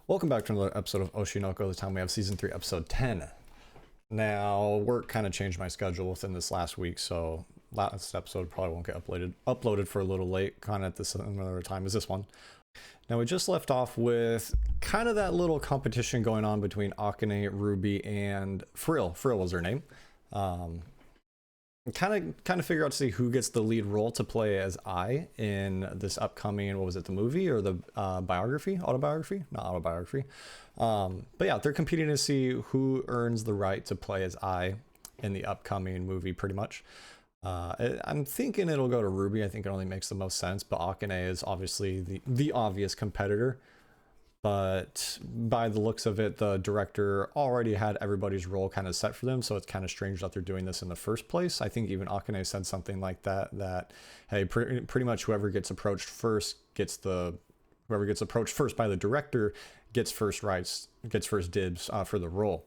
Welcome back to another episode of Oshi No Ko. This time we have season 3, episode 10. Now, work kind of changed my schedule within this last week, so last episode probably won't get uploaded for a little late, kind of at this another time as this one. Now, we just left off with kind of that little competition going on between Akane, Ruby, and Frill. Frill was her name. Kind of figure out to see who gets the lead role to play as I in this upcoming, what was it, the movie or the autobiography? Not autobiography. But yeah, they're competing to see who earns the right to play as I in the upcoming movie, pretty much. I'm thinking it'll go to Ruby. I think it only makes the most sense, but Akane is obviously the obvious competitor. But by the looks of it, the director already had everybody's role kind of set for them, so it's kind of strange that they're doing this in the first place. I think even Akane said something like that hey, pretty much whoever gets approached first whoever gets approached first by the director gets first dibs for the role.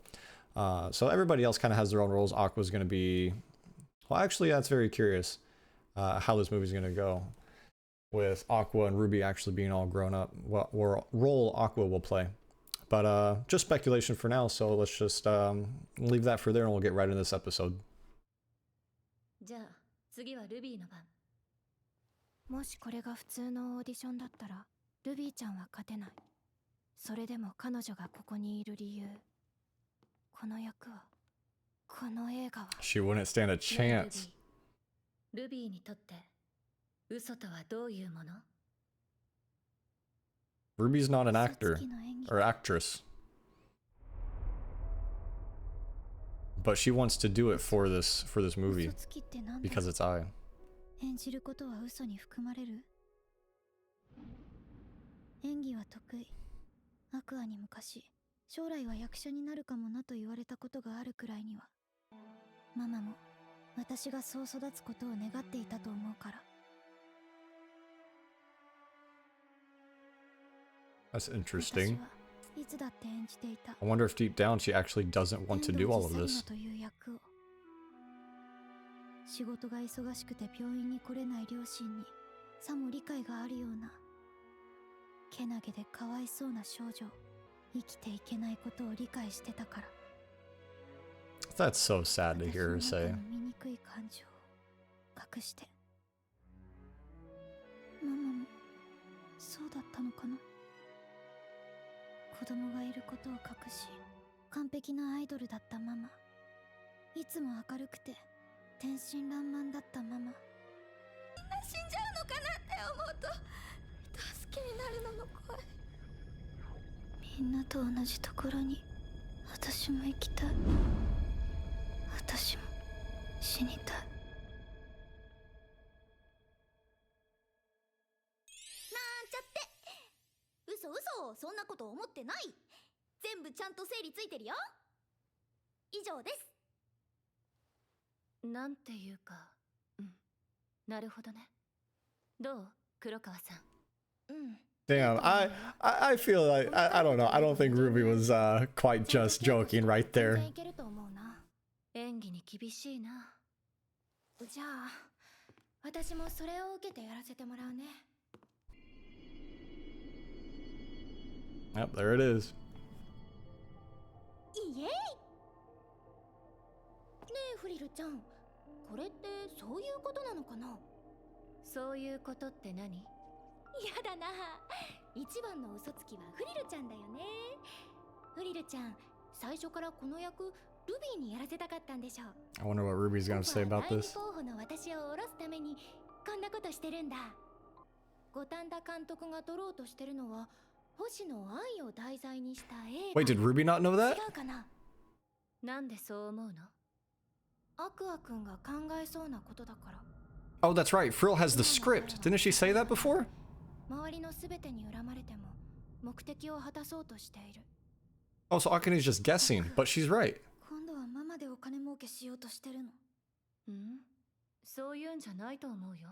So everybody else kind of has their own roles. Aqua's going to be, well, actually, that's very curious how this movie's going to go, with Aqua and Ruby actually being all grown up, what role Aqua will play. But just speculation for now, so let's just leave that for there and we'll get right into this episode. じゃあ次はルビーの番。もしこれが普通のオーディションだったら、ルビーちゃんは勝てない。それでも彼女がここにいる理由。この役は、この映画は。She wouldn't stand a chance. ルビーにとって。嘘とはどういうもの? Ruby's not an actor or actress, but she wants to do it for this movie because it's I. 演じることは嘘に含まれる? 演技は得意。アクアに昔、将来は役者になるかもなと言われたことがあるくらいには、ママも私がそう育つことを願っていたと思うから。That's interesting. I wonder if deep down she actually doesn't want to do all of this. 仕事が忙しくて病院に来れない両親にさも理解があるような、けなげでかわいそうな少女、生きていけないことを理解してたから。That's so sad to hear her say. 醜い感情を隠して。ママもそうだったのかな。子供がいることを隠し、完璧なアイドルだったママ。いつも明るくて天真爛漫だったママ。みんな死んじゃうのかなって思うと助けになるのも怖い。みんなと同じところに私も行きたい。私も死にたい。なんちゃって。嘘、そんなこと思ってない。全部ちゃんと整理ついてるよ。以上です。なんていうか、なるほどね。どう、黒川さん。Damn, I feel like I don't know. I don't think Ruby was quite just joking right there. 演技に厳しいな。じゃあ、私もそれを受けてやらせてもらうね。Yep, there it is. イエイ。ねえフリルちゃん、これってそういうことなのかな。そういうことって何？やだな。一番の嘘つきはフリルちゃんだよね。フリルちゃん、最初からこの役ルビーにやらせたかったんでしょ。I wonder what Ruby's gonna say about this. 候補の私を下ろすためにこんなことしてるんだ。五反田監督が撮ろうとしてるのは。星野愛を題材にした映画。 Wait, did Ruby not know that? 違うかな。なんでそう思うの？アクア君が考えそうなことだから。 Oh, that's right. Frill has the script. Didn't she say that before? 周りのすべてに恨まれても目的を果たそうとしている。 Oh, so Akane's just guessing, but she's right. 今度はママでお金儲けしようとしてるの？そういうんじゃないと思うよ。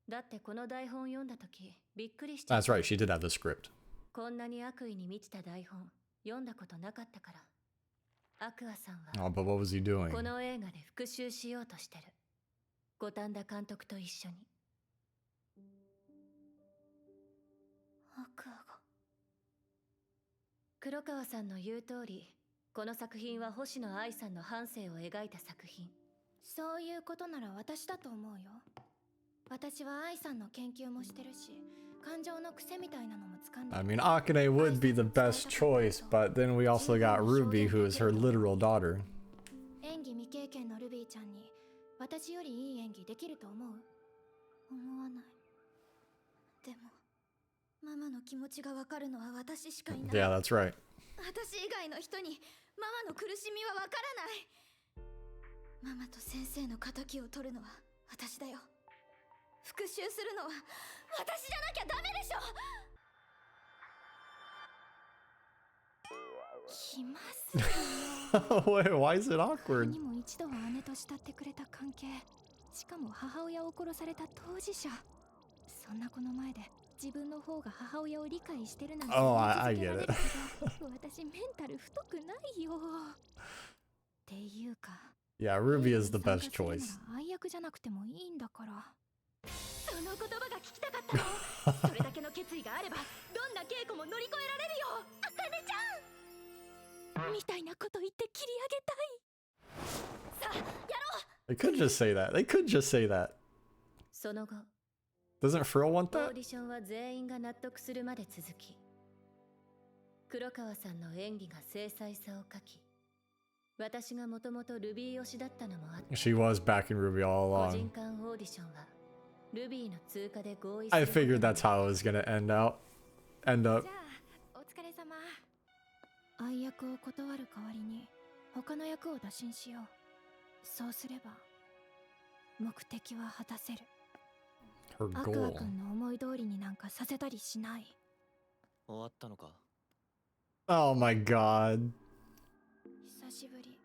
だってこの台本読んだときびっくりしちゃった。 That's right, she did have the script. こんなに悪意に満ちた台本読んだことなかったから。アクアさんは Oh, but what was he doing? この映画で復讐しようとしてる。五反田監督と一緒に。アクアが黒川さんの言う通り、この作品は星野愛さんの半生を描いた作品。そういうことなら私だと思うよ。私は愛さんの研究もしてるし、感情の癖みたいなのも掴んでる。I mean, Akane would be the best choice, but then we also got Ruby, who is her literal daughter. 演技未経験のルビーちゃんに私よりいい演技できると思う？思わない。でもママの気持ちがわかるのは私しかいない。Yeah, that's right. 私以外の人にママの苦しみはわからない。ママと先生の仇を取るのは私だよ。復讐するのは私じゃなきゃダメでしょ。気まずいよ。Wait, why is it awkward? にも一度は姉と慕ってくれた関係。しかも母親を殺された当事者。そんな子の前で自分の方が母親を理解してるなんて Oh, I get it. 私メンタル太くないよ。っていうか Yeah, Ruby is the best choice. 愛役じゃなくてもいいんだから。その言葉が聞きたかったの。それだけの決意があればどんな稽古も乗り越えられるよ。あかねちゃんみたいなこと言って切り上げたい。さあやろう。 They could just say that. They could just say that. その後 Doesn't Frill want オー that? ディションは全員が納得するまで続き、黒川さんの演技が精細さを欠き、私がもともとルビー推しだったのもあって、 She was backing Ruby all 個人 along. 間オーディションはルビーの通過で合意す I ること figured にな that's how it was gonna end up. じゃあお疲れ様。愛役を断る代わりに他の役を打診しよう。そうすれば目的は果たせる。 Her アクア goal. 君の思い通りになんかさせたりしない。終わったのか。 Oh my god. 久しぶり。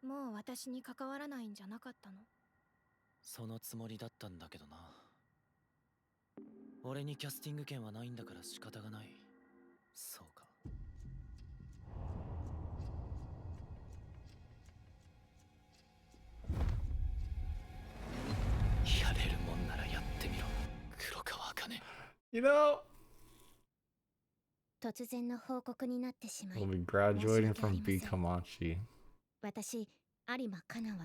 もう私に関わらないんじゃなかったの？そのつもりだったんだけどな。俺にキャスティング権はないんだから仕方がない。そうか。やれるもんならやってみろ、黒川茜。 You know, 突然の報告になってしまい we'll be graduating from B Komachi. 私有馬かなは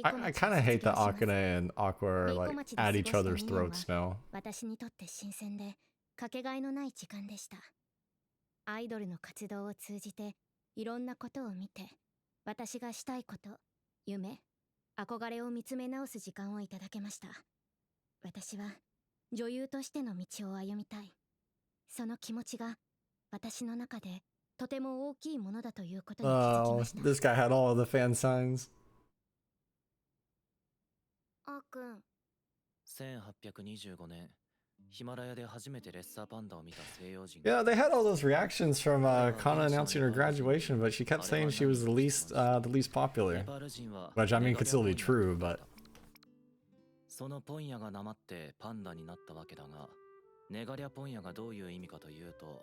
I kind of hate that Akane and Aqua are like at each other's throats now. 私にとって新鮮でかけがえのない時間でした。アイドルの活動を通じていろんなことを見て、私がしたいこと、夢、憧れを見つめ直す時間をいただけました。私は女優としての道を歩みたい。その気持ちが私の中でとても大きいものだということに気づき Oh, ました。 this guy had all of the fan signs. あーくん、 1825年、ヒマラヤで初めてレッサーパンダを見た西洋人。 Yeah, they had all those reactions from Kana announcing her graduation, but she kept saying she was the least popular. ネパール人は Which I mean could still be true, but そのポンヤがなまってパンダになったわけだが、ネガリャポンヤがどういう意味かというと、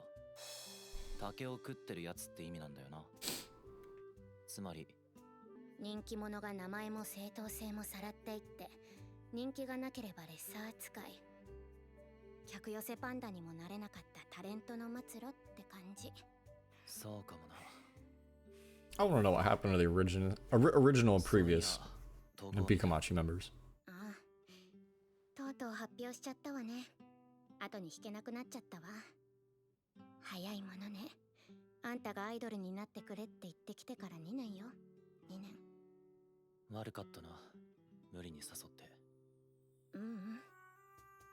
竹を食ってるやつって意味なんだよな。つまり人気者が名前も正当性もさらっていって、人気がなければレッサー扱い、客寄せパンダにもなれなかったタレントの末路って感じ。そうかもな。 I want to know what happened to the original previous そういや、 B Komachi members. ああ、とうとう発表しちゃったわね。後に引けなくなっちゃったわ。早いものね。あんたがアイドルになってくれって言ってきてから2年よ。2年。悪かったな、無理に誘って。うんうん。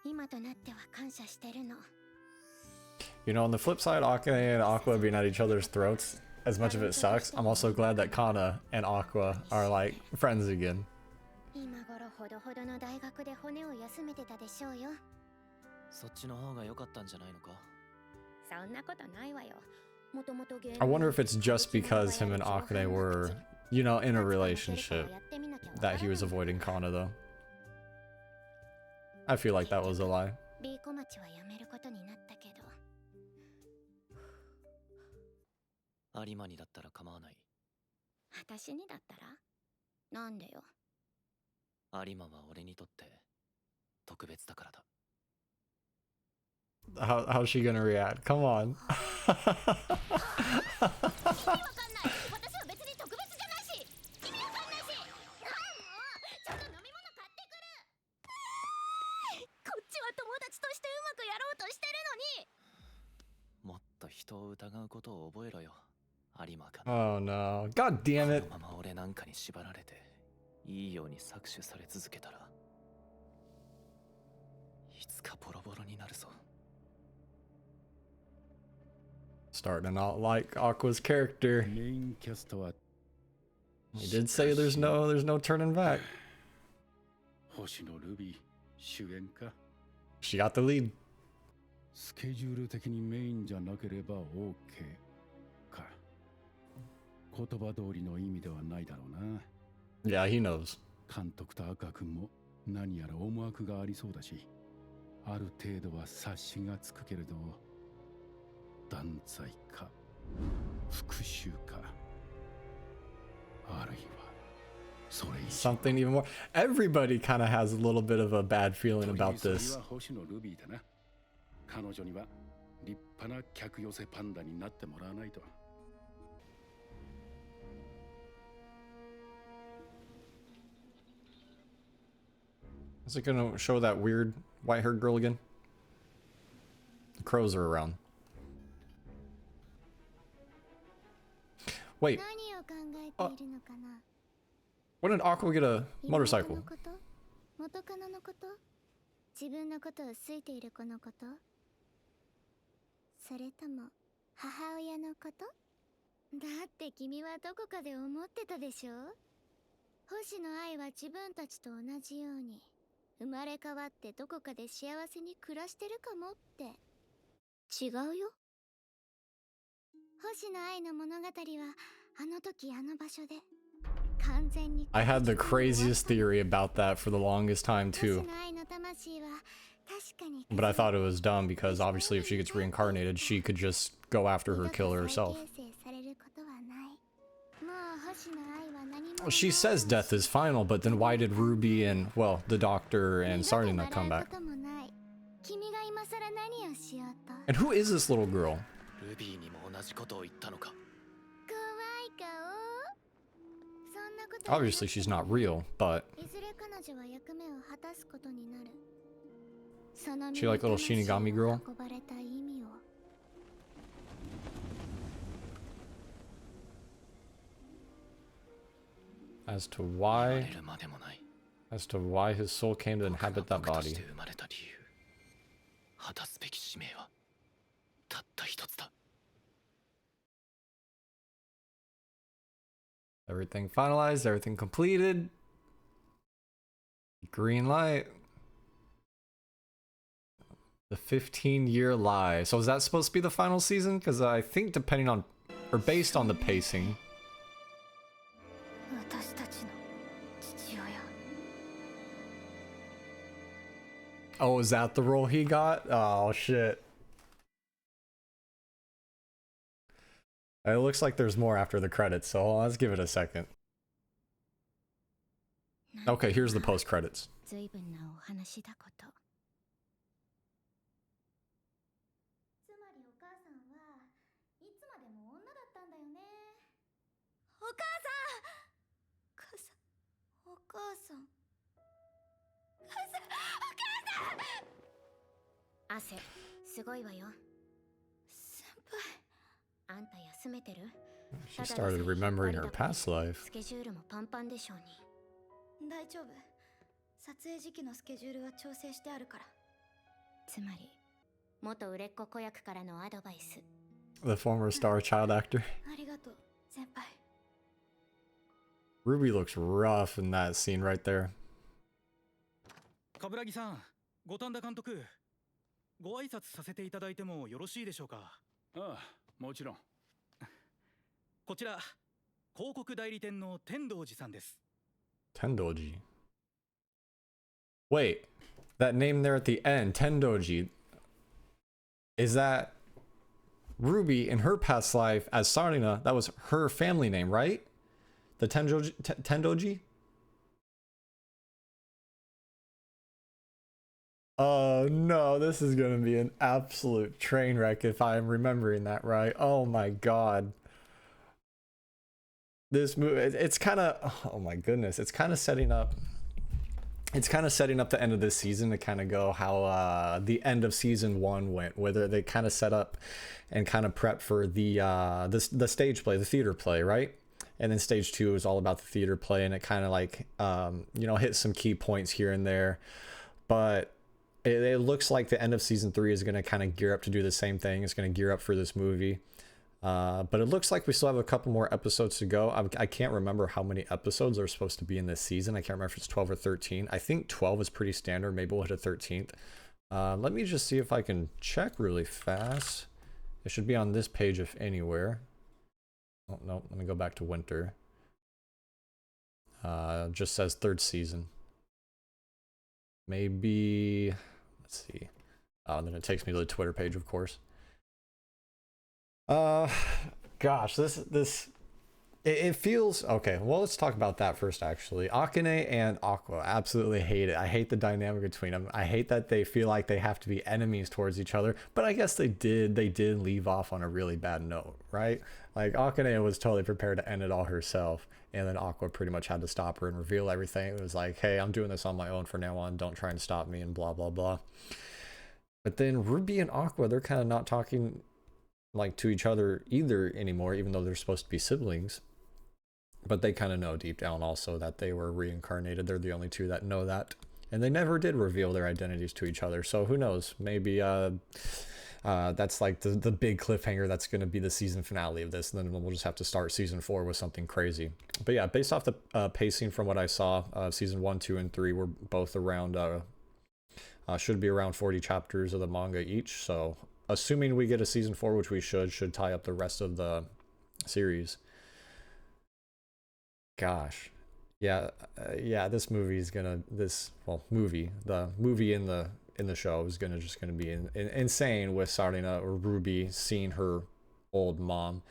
今となっては感謝してるの。 You know, on the flip side, Akane and Aqua being at each other's throats, as much of it sucks, I'm also glad that Kana and Aqua are like friends again. 今頃ほどほどの大学で骨を休めてたでしょうよ。そっちの方が良かったんじゃないのか。そんなことないわよ。もともと芸 I wonder if it's just because him and Akane were, you know, in a relationship that he was avoiding Kana though. I feel like that was a lie. B 小町は辞めることになったけど。有馬にだったら構わない。私にだったらなんでよ。有馬は俺にとって特別だからだ。How's she gonna react? Come on. もっと人を疑うことを覚えろよ、有馬か。 Oh no. God damn こ it. のまま俺なんかに縛られていいように搾取され続けたらいつかボロボロになるぞ。 Starting to not like Aqua's character. メインキャストは He did say there's no turning back. 星野ルビー主演か。 She got the lead. スケジュール的にメインじゃなければ OK か。言葉通りの意味ではないだろうな。 Yeah, he knows. 監督と赤君も何やら思惑がありそうだし、ある程度は察しがつくけれど、断罪か復讐か、あるいはそれ以上。 Something even more. Everybody kind of has a little bit of a bad feeling とり about それ this. は星野ルビーだな。彼女には立派な客寄せパンダになってもらわないと。 Is it gonna show that weird white-haired girl again? The crows are around. Wait, 何を考えているのかな。 when did Aqua get a 妹 motorcycle? のこと、元カノのこと、自分のことを好いている子のこと、それとも母親のこと。だって君はどこかで思ってたでしょ。星野愛は自分たちと同じように生まれ変わってどこかで幸せに暮らしてるかもって。違うよ。星野愛の物語はあの時あの場所で完全に。 I had the craziest theory about that for the longest time 星 too. 野愛の魂は確かに But I thought it was dumb because obviously if she gets reincarnated, she could just go after her, kill her herself. 再形成されることはない。もう星野愛は何も Well, she says death is final, but then why did Ruby and, well, the doctor and 二度と Sarina 笑 come う back? こともない。君が今更何をしようと。 And who is this little girl? ルビーにも同じことを言ったのか。怖い顔。そんなこと言う Obviously she's not real, but いずれ彼女は役目を果たすことになる。その she like little Shinigami girl? 運ばれた意味を。 As to 生ま why れるまでもない。 as to why his soul came to 僕が inhabit that 僕とし body. て生まれた理由、果たすべき使命はたった一つだ。 Everything finalized, everything completed. Green light. The 15-year lie. So is that supposed to be the final season? Because I think depending on, or based on the pacing. 私たちの父親。 Oh, is that the role he got? Oh, shit. It looks like there's more after the credits, so let's give it a second. Okay, here's the post credits. 随分なお話だこと。つまりお母さんはいつまでも女だったんだよね。お母さん。お母さん。汗すごいわよ。先輩。あんた休めてる？ She started remembering her past life. スケジュールもパンパンでしょうに。大丈夫。撮影時期のスケジュールは調整してあるから。つまり元売れっ子子役からのアドバイス。 The former star child actor. ありがとう、先輩。 Ruby looks rough in that scene right there. 冠城さん、五反田監督、ご挨拶させていただいてもよろしいでしょうか。ああ、もちろん。こちら広告代理店の天道寺さんです。 Tendoji. Wait, that name there at the end, Tendoji. Is that Ruby in her past life as Sarina? That was her family name, right? The Tendoji? Oh no, this is gonna be an absolute train wreck if I'm remembering that right. Oh my god. This movie, it's kind of, oh my goodness, it's kind of setting up. It's kind of setting up the end of this season to kind of go how the end of season 1 went, whether they kind of set up and kind of prep for the stage play, the theater play, right? And then stage 2 was all about the theater play, and it kind of like hit some key points here and there, but it looks like the end of season 3 is going to kind of gear up to do the same thing. It's going to gear up for this movie. But it looks like we still have a couple more episodes to go. I can't remember how many episodes are supposed to be in this season. I can't remember if it's 12 or 13. I think 12 is pretty standard. Maybe we'll hit a 13th. Let me just see if I can check really fast. It should be on this page if anywhere. Oh, no, let me go back to winter. Just says 3rd season. Maybe, let's see. Oh, and then it takes me to the Twitter page, of course. Gosh, it feels okay. Well, let's talk about that first, actually. Akane and Aqua, absolutely hate it. I hate the dynamic between them. I hate that they feel like they have to be enemies towards each other, but I guess they did leave off on a really bad note, right? Like, Akane was totally prepared to end it all herself, and then Aqua pretty much had to stop her and reveal everything. It was like, hey, I'm doing this on my own from now on, don't try and stop me, and blah blah blah. But then Ruby and Aqua, they're kind of not talking like to each other either anymore, even though they're supposed to be siblings. But they kind of know deep down also that they were reincarnated. They're the only two that know that, and they never did reveal their identities to each other. So who knows, maybe that's like the big cliffhanger that's going to be the season finale of this, and then we'll just have to start season 4 with something crazy. But yeah, based off the pacing from what I saw, season 1, 2, and 3 were both around should be around 40 chapters of the manga each. So assuming we get a season 4, which we should tie up the rest of the series. Gosh, yeah, this movie is gonna the movie in the show is gonna be insane, with starting Ruby seeing her old mom,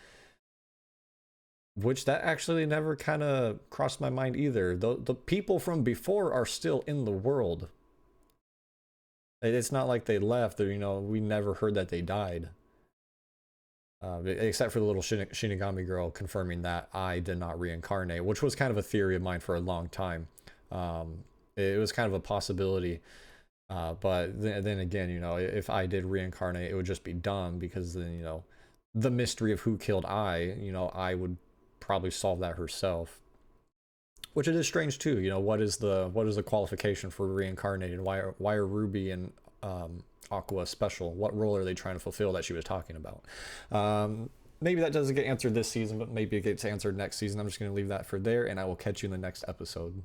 which that actually never kind of crossed my mind either. The people from before are still in the world. It's not like they left, or we never heard that they died. Except for the little Shinigami girl confirming that I did not reincarnate, which was kind of a theory of mine for a long time. It was kind of a possibility, but then again, if I did reincarnate, it would just be dumb, because then the mystery of who killed I would probably solve that herself, which it is strange too. What is the qualification for reincarnating? Why are Ruby and Aqua special? What role are they trying to fulfill that she was talking about? Maybe that doesn't get answered this season, but maybe it gets answered next season. I'm just going to leave that for there, and I will catch you in the next episode.